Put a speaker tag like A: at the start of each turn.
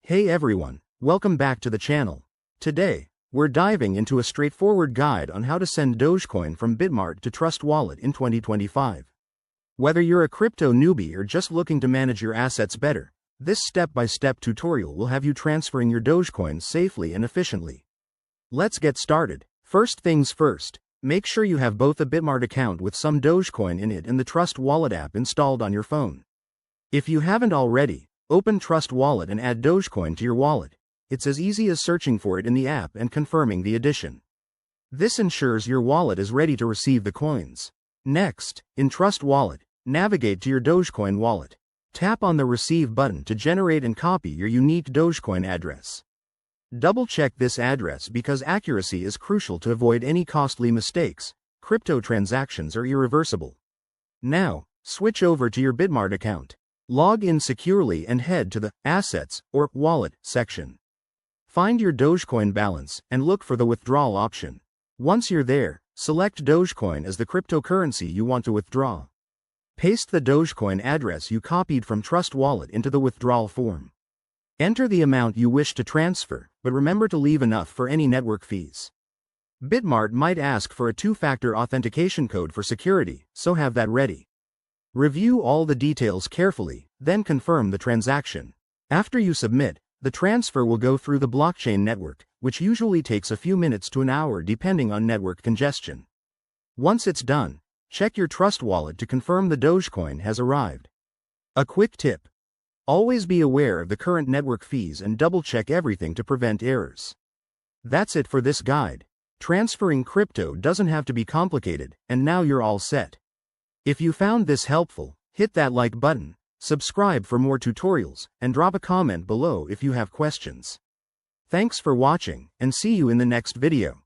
A: Hey everyone, welcome back to the channel. Today, we're diving into a straightforward guide on how to send Dogecoin from Bitmart to Trust Wallet in 2025. Whether you're a crypto newbie or just looking to manage your assets better, this step-by-step tutorial will have you transferring your Dogecoin safely and efficiently. Let's get started. First things first, make sure you have both a Bitmart account with some Dogecoin in it and the Trust Wallet app installed on your phone. If you haven't already, open Trust Wallet and add Dogecoin to your wallet. It's as easy as searching for it in the app and confirming the addition. This ensures your wallet is ready to receive the coins. Next, in Trust Wallet, navigate to your Dogecoin wallet. Tap on the Receive button to generate and copy your unique Dogecoin address. Double-check this address because accuracy is crucial to avoid any costly mistakes. Crypto transactions are irreversible. Now, switch over to your Bitmart account. Log in securely and head to the Assets or Wallet section. Find your Dogecoin balance and look for the Withdrawal option. Once you're there, select Dogecoin as the cryptocurrency you want to withdraw. Paste the Dogecoin address you copied from Trust Wallet into the withdrawal form. Enter the amount you wish to transfer, but remember to leave enough for any network fees. Bitmart might ask for a two-factor authentication code for security, so have that ready. Review all the details carefully, then confirm the transaction. After you submit, the transfer will go through the blockchain network, which usually takes a few minutes to an hour depending on network congestion. Once it's done, check your Trust Wallet to confirm the Dogecoin has arrived. A quick tip: always be aware of the current network fees and double-check everything to prevent errors. That's it for this guide. Transferring crypto doesn't have to be complicated, and now you're all set. If you found this helpful, hit that like button, subscribe for more tutorials, and drop a comment below if you have questions. Thanks for watching, and see you in the next video.